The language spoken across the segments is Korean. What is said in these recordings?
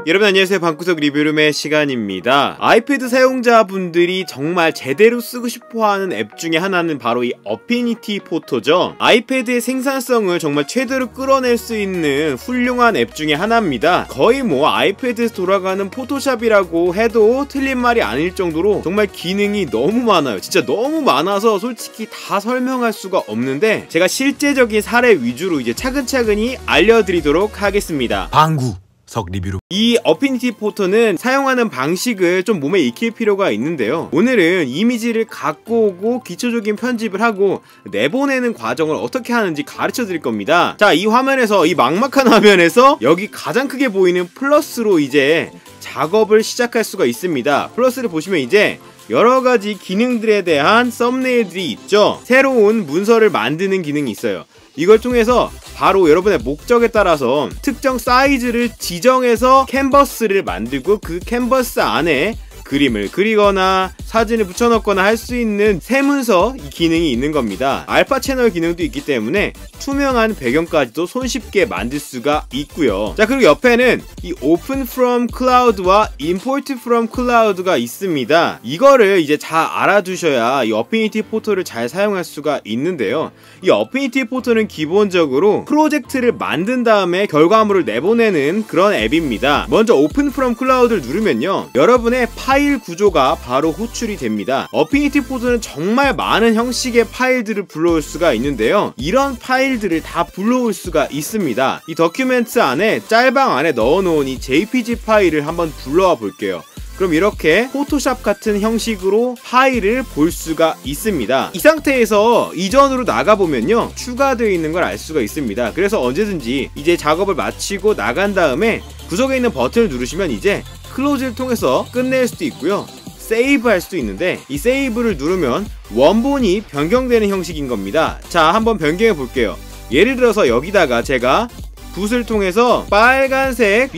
여러분 안녕하세요. 방구석 리뷰룸의 시간입니다. 아이패드 사용자분들이 정말 제대로 쓰고 싶어하는 앱 중에 하나는 바로 이 어피니티 포토죠. 아이패드의 생산성을 정말 최대로 끌어낼 수 있는 훌륭한 앱 중에 하나입니다. 거의 뭐 아이패드에서 돌아가는 포토샵이라고 해도 틀린 말이 아닐 정도로 정말 기능이 너무 많아요. 진짜 너무 많아서 솔직히 다 설명할 수가 없는데 제가 실제적인 사례 위주로 이제 차근차근히 알려드리도록 하겠습니다. 방구석 리뷰로. 이 어피니티 포토는 사용하는 방식을 좀 몸에 익힐 필요가 있는데요. 오늘은 이미지를 갖고 오고 기초적인 편집을 하고 내보내는 과정을 어떻게 하는지 가르쳐 드릴 겁니다. 자, 이 화면에서, 이 막막한 화면에서 여기 가장 크게 보이는 플러스로 이제 작업을 시작할 수가 있습니다. 플러스를 보시면 이제 여러가지 기능들에 대한 썸네일들이 있죠. 새로운 문서를 만드는 기능이 있어요. 이걸 통해서 바로 여러분의 목적에 따라서 특정 사이즈를 지정해서 캔버스를 만들고 그 캔버스 안에 그림을 그리거나 사진을 붙여넣거나 할 수 있는 세문서 기능이 있는 겁니다. 알파 채널 기능도 있기 때문에 투명한 배경까지도 손쉽게 만들 수가 있고요. 자, 그리고 옆에는 이 Open from Cloud와 Import from Cloud가 있습니다. 이거를 이제 잘 알아두셔야 이 어피니티 포토를 잘 사용할 수가 있는데요. 이 어피니티 포토는 기본적으로 프로젝트를 만든 다음에 결과물을 내보내는 그런 앱입니다. 먼저 Open from Cloud를 누르면요, 여러분의 파일 구조가 바로 호출이 됩니다. 어피니티 포토는 정말 많은 형식의 파일들을 불러올 수가 있는데요, 이런 파일들을 다 불러올 수가 있습니다. 이 더큐멘트 안에 짤방 안에 넣어놓은 이 JPG 파일을 한번 불러와 볼게요. 그럼 이렇게 포토샵 같은 형식으로 파일을 볼 수가 있습니다. 이 상태에서 이전으로 나가보면요, 추가되어 있는 걸 알 수가 있습니다. 그래서 언제든지 이제 작업을 마치고 나간 다음에 구석에 있는 버튼을 누르시면 이제 클로즈를 통해서 끝낼 수도 있고요, 세이브 할 수도 있는데 이 세이브를 누르면 원본이 변경되는 형식인 겁니다. 자, 한번 변경해 볼게요. 예를 들어서 여기다가 제가 붓을 통해서 빨간색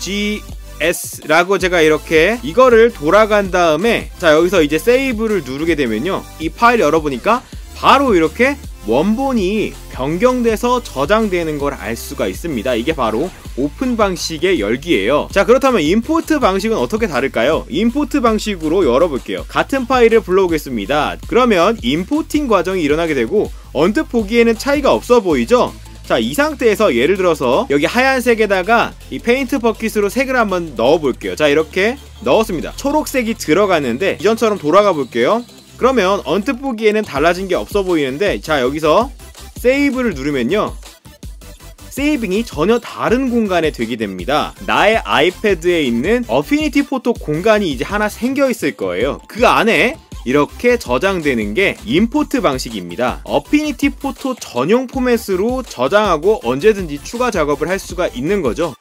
BGS라고 제가 이렇게 이거를 돌아간 다음에, 자, 여기서 이제 세이브를 누르게 되면요, 이 파일 열어보니까 바로 이렇게 원본이 변경돼서 저장되는 걸 알 수가 있습니다. 이게 바로 오픈 방식의 열기예요. 자, 그렇다면 임포트 방식은 어떻게 다를까요? 임포트 방식으로 열어볼게요. 같은 파일을 불러오겠습니다. 그러면 임포팅 과정이 일어나게 되고 언뜻 보기에는 차이가 없어 보이죠? 자, 이 상태에서 예를 들어서 여기 하얀색에다가 이 페인트 버킷으로 색을 한번 넣어볼게요. 자, 이렇게 넣었습니다. 초록색이 들어가는데 이전처럼 돌아가 볼게요. 그러면 언뜻 보기에는 달라진 게 없어 보이는데, 자, 여기서 세이브를 누르면요, 세이빙이 전혀 다른 공간에 되게 됩니다. 나의 아이패드에 있는 어피니티 포토 공간이 이제 하나 생겨 있을 거예요. 그 안에 이렇게 저장되는 게 임포트 방식입니다. 어피니티 포토 전용 포맷으로 저장하고 언제든지 추가 작업을 할 수가 있는 거죠.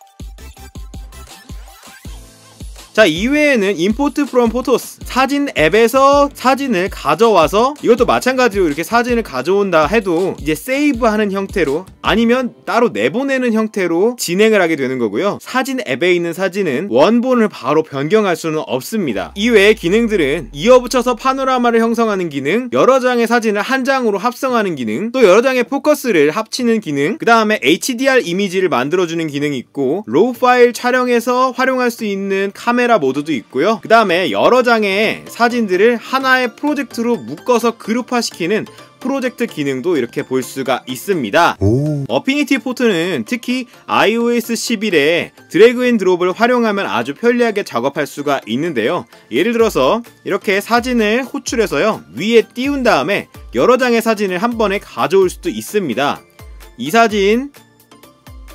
자, 이외에는 Import from Photos, 사진 앱에서 사진을 가져와서, 이것도 마찬가지로 이렇게 사진을 가져온다 해도 이제 세이브하는 형태로 아니면 따로 내보내는 형태로 진행을 하게 되는 거고요. 사진 앱에 있는 사진은 원본을 바로 변경할 수는 없습니다. 이외의 기능들은 이어붙여서 파노라마를 형성하는 기능, 여러 장의 사진을 한 장으로 합성하는 기능, 또 여러 장의 포커스를 합치는 기능, 그 다음에 HDR 이미지를 만들어주는 기능이 있고, 로우 파일 촬영해서 활용할 수 있는 카메라 모드도 있고요. 그 다음에 여러 장의 사진들을 하나의 프로젝트로 묶어서 그룹화시키는 프로젝트 기능도 이렇게 볼 수가 있습니다. 어피니티 포토는 특히 iOS 11에 드래그 앤 드롭을 활용하면 아주 편리하게 작업할 수가 있는데요. 예를 들어서 이렇게 사진을 호출해서요, 위에 띄운 다음에 여러 장의 사진을 한 번에 가져올 수도 있습니다. 이 사진,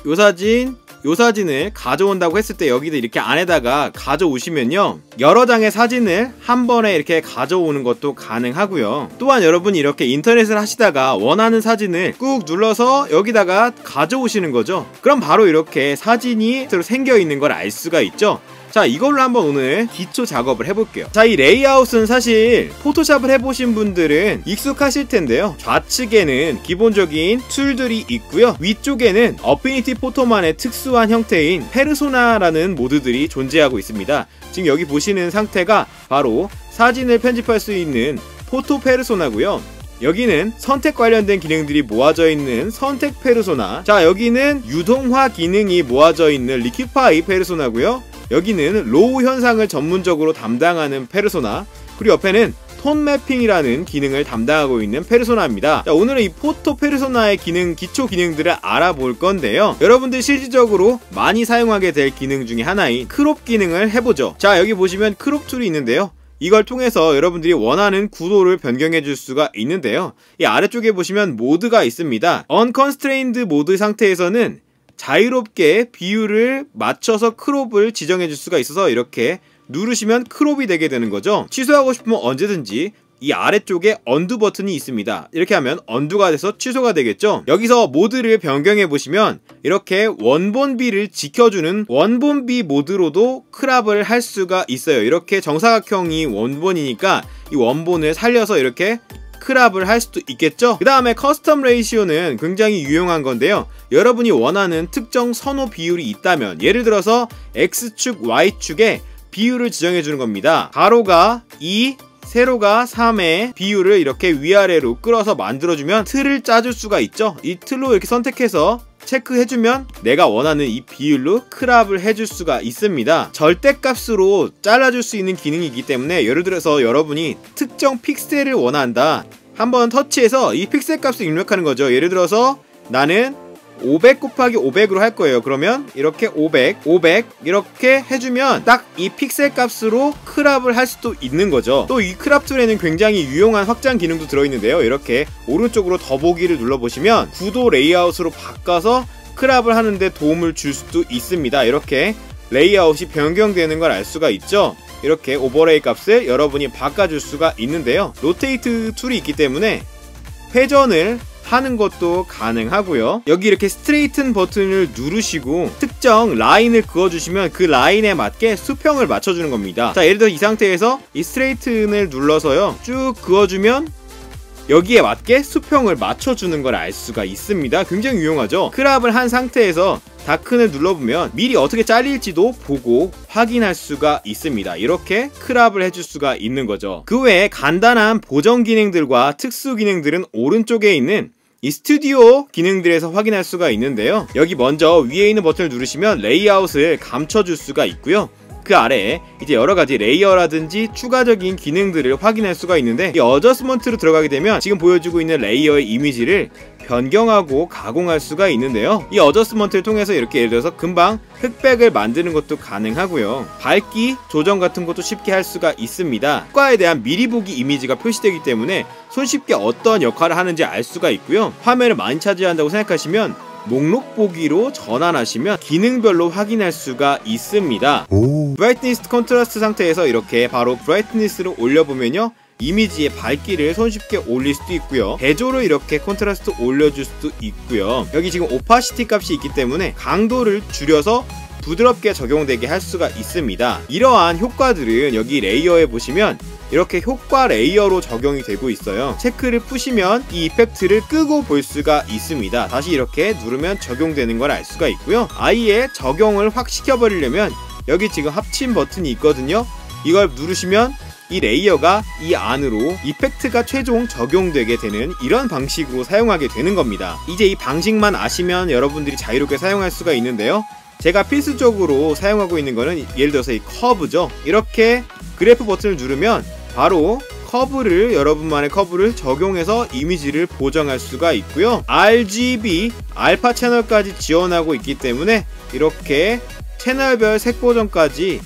요 사진, 요 사진을 가져온다고 했을 때 여기도 이렇게 안에다가 가져오시면요, 여러 장의 사진을 한 번에 이렇게 가져오는 것도 가능하고요. 또한 여러분이 이렇게 인터넷을 하시다가 원하는 사진을 꾹 눌러서 여기다가 가져오시는 거죠. 그럼 바로 이렇게 사진이 새로 생겨 있는 걸 알 수가 있죠. 자, 이걸로 한번 오늘 기초 작업을 해볼게요. 자, 이 레이아웃은 사실 포토샵을 해보신 분들은 익숙하실 텐데요, 좌측에는 기본적인 툴들이 있고요, 위쪽에는 어피니티 포토만의 특수한 형태인 페르소나라는 모드들이 존재하고 있습니다. 지금 여기 보시는 상태가 바로 사진을 편집할 수 있는 포토 페르소나고요. 여기는 선택 관련된 기능들이 모아져 있는 선택 페르소나. 자, 여기는 유동화 기능이 모아져 있는 리퀴파이 페르소나고요. 여기는 로우 현상을 전문적으로 담당하는 페르소나. 그리고 옆에는 톤 매핑이라는 기능을 담당하고 있는 페르소나입니다. 자, 오늘은 이 포토 페르소나의 기초 기능들을 알아볼 건데요. 여러분들 실질적으로 많이 사용하게 될 기능 중에 하나인 크롭 기능을 해보죠. 자, 여기 보시면 크롭 툴이 있는데요. 이걸 통해서 여러분들이 원하는 구도를 변경해 줄 수가 있는데요. 이 아래쪽에 보시면 모드가 있습니다. Unconstrained 모드 상태에서는 자유롭게 비율을 맞춰서 크롭을 지정해 줄 수가 있어서 이렇게 누르시면 크롭이 되게 되는 거죠. 취소하고 싶으면 언제든지 이 아래쪽에 언두 버튼이 있습니다. 이렇게 하면 언두가 돼서 취소가 되겠죠. 여기서 모드를 변경해 보시면 이렇게 원본비를 지켜주는 원본비 모드로도 크롭을 할 수가 있어요. 이렇게 정사각형이 원본이니까 이 원본을 살려서 이렇게 크롭을 할 수도 있겠죠. 그 다음에 커스텀 레이시오는 굉장히 유용한 건데요. 여러분이 원하는 특정 선호 비율이 있다면, 예를 들어서 X축, Y축에 비율을 지정해 주는 겁니다. 가로가 2, 세로가 3의 비율을 이렇게 위아래로 끌어서 만들어주면 틀을 짜줄 수가 있죠. 이 틀로 이렇게 선택해서 체크해주면 내가 원하는 이 비율로 크롭을 해줄 수가 있습니다. 절대값으로 잘라줄 수 있는 기능이기 때문에 예를 들어서 여러분이 특정 픽셀을 원한다. 한번 터치해서 이 픽셀 값을 입력하는 거죠. 예를 들어서 나는 500 곱하기 500으로 할 거예요. 그러면 이렇게 500 이렇게 해주면 딱 이 픽셀 값으로 크롭을 할 수도 있는 거죠. 또 이 크롭 툴에는 굉장히 유용한 확장 기능도 들어있는데요. 이렇게 오른쪽으로 더보기를 눌러보시면 구도 레이아웃으로 바꿔서 크롭을 하는데 도움을 줄 수도 있습니다. 이렇게 레이아웃이 변경되는 걸 알 수가 있죠. 이렇게 오버레이 값을 여러분이 바꿔줄 수가 있는데요. 로테이트 툴이 있기 때문에 회전을 하는 것도 가능하고요. 여기 이렇게 스트레이튼 버튼을 누르시고 특정 라인을 그어주시면 그 라인에 맞게 수평을 맞춰주는 겁니다. 자, 예를 들어 이 상태에서 이 스트레이튼을 눌러서요 쭉 그어주면 여기에 맞게 수평을 맞춰주는 걸 알 수가 있습니다. 굉장히 유용하죠. 크롭을 한 상태에서 다큰을 눌러보면 미리 어떻게 잘릴지도 보고 확인할 수가 있습니다. 이렇게 크롭을 해줄 수가 있는 거죠. 그 외에 간단한 보정 기능들과 특수 기능들은 오른쪽에 있는 이 스튜디오 기능들에서 확인할 수가 있는데요. 여기 먼저 위에 있는 버튼을 누르시면 레이아웃을 감춰줄 수가 있고요. 그 아래에 이제 여러가지 레이어라든지 추가적인 기능들을 확인할 수가 있는데, 이 어저스먼트로 들어가게 되면 지금 보여주고 있는 레이어의 이미지를 변경하고 가공할 수가 있는데요. 이 어저스먼트를 통해서 이렇게 예를 들어서 금방 흑백을 만드는 것도 가능하고요. 밝기 조정 같은 것도 쉽게 할 수가 있습니다. 효과에 대한 미리 보기 이미지가 표시되기 때문에 손쉽게 어떤 역할을 하는지 알 수가 있고요. 화면을 많이 차지한다고 생각하시면 목록 보기로 전환하시면 기능별로 확인할 수가 있습니다. 브라이트니스 컨트라스트 상태에서 이렇게 바로 브라이트니스를 올려보면요, 이미지의 밝기를 손쉽게 올릴 수도 있고요. 대조로 이렇게 컨트라스트 올려줄 수도 있고요. 여기 지금 오파시티 값이 있기 때문에 강도를 줄여서 부드럽게 적용되게 할 수가 있습니다. 이러한 효과들은 여기 레이어에 보시면 이렇게 효과 레이어로 적용이 되고 있어요. 체크를 푸시면 이 이펙트를 끄고 볼 수가 있습니다. 다시 이렇게 누르면 적용되는 걸 알 수가 있고요. 아예 적용을 확 시켜버리려면 여기 지금 합침 버튼이 있거든요. 이걸 누르시면 이 레이어가 이 안으로 이펙트가 최종 적용되게 되는 이런 방식으로 사용하게 되는 겁니다. 이제 이 방식만 아시면 여러분들이 자유롭게 사용할 수가 있는데요. 제가 필수적으로 사용하고 있는 거는 예를 들어서 이 커브죠. 이렇게 그래프 버튼을 누르면 바로 커브를, 여러분만의 커브를 적용해서 이미지를 보정할 수가 있고요. RGB, 알파 채널까지 지원하고 있기 때문에 이렇게 채널별 색 보정까지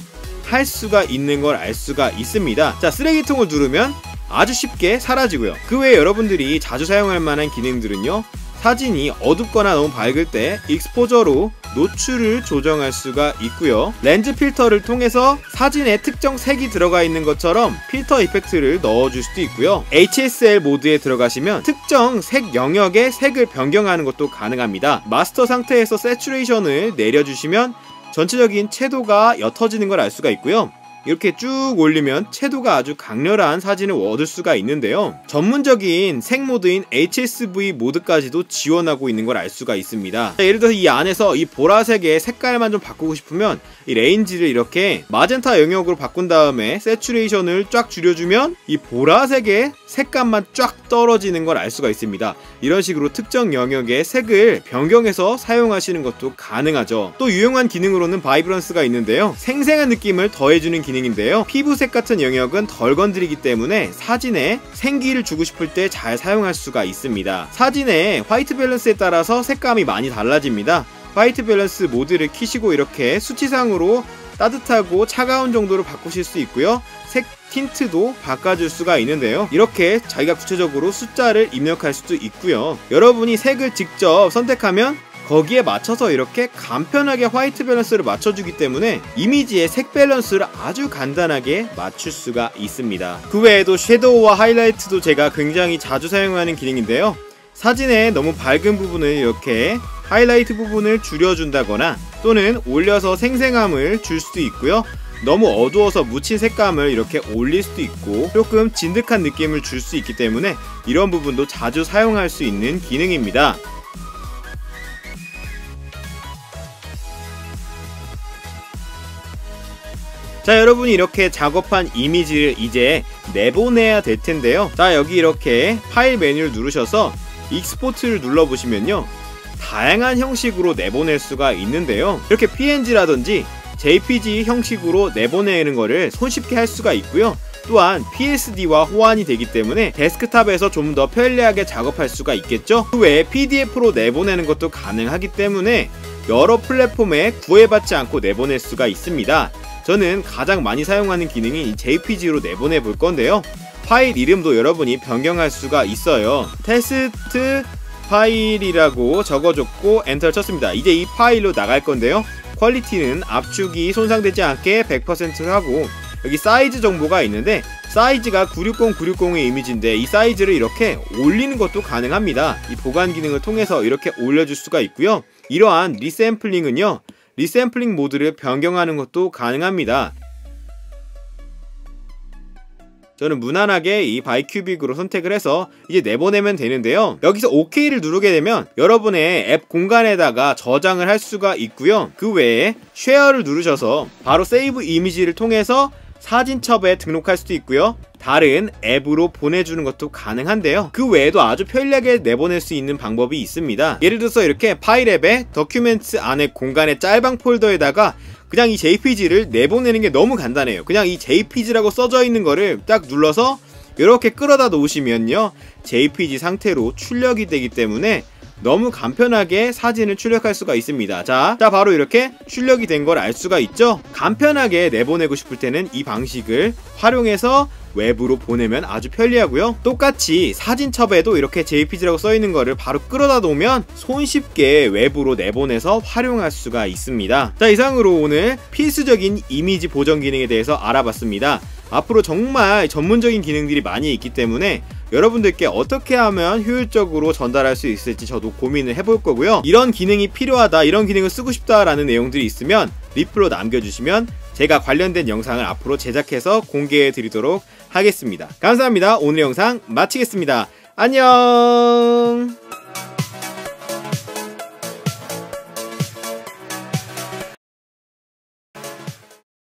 할 수가 있는 걸 알 수가 있습니다. 자, 쓰레기통을 누르면 아주 쉽게 사라지고요. 그 외에 여러분들이 자주 사용할 만한 기능들은요, 사진이 어둡거나 너무 밝을 때 익스포저로 노출을 조정할 수가 있고요. 렌즈 필터를 통해서 사진에 특정 색이 들어가 있는 것처럼 필터 이펙트를 넣어줄 수도 있고요. HSL 모드에 들어가시면 특정 색 영역의 색을 변경하는 것도 가능합니다. 마스터 상태에서 세츄레이션을 내려주시면 전체적인 채도가 옅어지는 걸 알 수가 있고요. 이렇게 쭉 올리면 채도가 아주 강렬한 사진을 얻을 수가 있는데요. 전문적인 색 모드인 HSV 모드까지도 지원하고 있는 걸 알 수가 있습니다. 자, 예를 들어서 이 안에서 이 보라색의 색깔만 좀 바꾸고 싶으면 이 레인지를 이렇게 마젠타 영역으로 바꾼 다음에 세츄레이션을 쫙 줄여주면 이 보라색의 색감만 쫙 떨어지는 걸 알 수가 있습니다. 이런 식으로 특정 영역의 색을 변경해서 사용하시는 것도 가능하죠. 또 유용한 기능으로는 바이브런스가 있는데요. 생생한 느낌을 더해주는 기능인데요. 피부색 같은 영역은 덜 건드리기 때문에 사진에 생기를 주고 싶을 때 잘 사용할 수가 있습니다. 사진의 화이트 밸런스에 따라서 색감이 많이 달라집니다. 화이트 밸런스 모드를 키시고 이렇게 수치상으로 따뜻하고 차가운 정도로 바꾸실 수 있고요. 색 틴트도 바꿔줄 수가 있는데요. 이렇게 자기가 구체적으로 숫자를 입력할 수도 있고요. 여러분이 색을 직접 선택하면 거기에 맞춰서 이렇게 간편하게 화이트 밸런스를 맞춰주기 때문에 이미지의 색 밸런스를 아주 간단하게 맞출 수가 있습니다. 그 외에도 섀도우와 하이라이트도 제가 굉장히 자주 사용하는 기능인데요. 사진에 너무 밝은 부분을 이렇게 하이라이트 부분을 줄여준다거나 또는 올려서 생생함을 줄 수도 있고요. 너무 어두워서 묻힌 색감을 이렇게 올릴 수도 있고 조금 진득한 느낌을 줄 수 있기 때문에 이런 부분도 자주 사용할 수 있는 기능입니다. 자, 여러분이 이렇게 작업한 이미지를 이제 내보내야 될 텐데요. 자, 여기 이렇게 파일 메뉴를 누르셔서 익스포트를 눌러보시면요, 다양한 형식으로 내보낼 수가 있는데요. 이렇게 PNG라든지 JPG 형식으로 내보내는 거를 손쉽게 할 수가 있고요. 또한 PSD와 호환이 되기 때문에 데스크탑에서 좀 더 편리하게 작업할 수가 있겠죠. 그 외에 PDF로 내보내는 것도 가능하기 때문에 여러 플랫폼에 구애받지 않고 내보낼 수가 있습니다. 저는 가장 많이 사용하는 기능이 이 JPG로 내보내 볼 건데요. 파일 이름도 여러분이 변경할 수가 있어요. 테스트 파일이라고 적어줬고 엔터를 쳤습니다. 이제 이 파일로 나갈 건데요. 퀄리티는 압축이 손상되지 않게 100%를 하고, 여기 사이즈 정보가 있는데 사이즈가 960-960의 이미지인데 이 사이즈를 이렇게 올리는 것도 가능합니다. 이 보관 기능을 통해서 이렇게 올려줄 수가 있고요. 이러한 리샘플링은요, 리샘플링 모드를 변경하는 것도 가능합니다. 저는 무난하게 이 바이큐빅으로 선택을 해서 이제 내보내면 되는데요. 여기서 OK를 누르게 되면 여러분의 앱 공간에다가 저장을 할 수가 있고요. 그 외에 쉐어를 누르셔서 바로 세이브 이미지를 통해서 사진첩에 등록할 수도 있고요. 다른 앱으로 보내주는 것도 가능한데요. 그 외에도 아주 편리하게 내보낼 수 있는 방법이 있습니다. 예를 들어서 이렇게 파일 앱의 더큐멘트 안에 공간의 짤방 폴더에다가 그냥 이 JPG를 내보내는 게 너무 간단해요. 그냥 이 JPG라고 써져 있는 거를 딱 눌러서 이렇게 끌어다 놓으시면요, JPG 상태로 출력이 되기 때문에 너무 간편하게 사진을 출력할 수가 있습니다. 자, 바로 이렇게 출력이 된 걸 알 수가 있죠. 간편하게 내보내고 싶을 때는 이 방식을 활용해서 웹으로 보내면 아주 편리하고요. 똑같이 사진첩에도 이렇게 JPG라고 써있는 거를 바로 끌어다 놓으면 손쉽게 웹으로 내보내서 활용할 수가 있습니다. 자, 이상으로 오늘 필수적인 이미지 보정 기능에 대해서 알아봤습니다. 앞으로 정말 전문적인 기능들이 많이 있기 때문에 여러분들께 어떻게 하면 효율적으로 전달할 수 있을지 저도 고민을 해볼 거고요. 이런 기능이 필요하다, 이런 기능을 쓰고 싶다 라는 내용들이 있으면 리플로 남겨주시면 제가 관련된 영상을 앞으로 제작해서 공개해 드리도록 하겠습니다. 감사합니다. 오늘 영상 마치겠습니다. 안녕.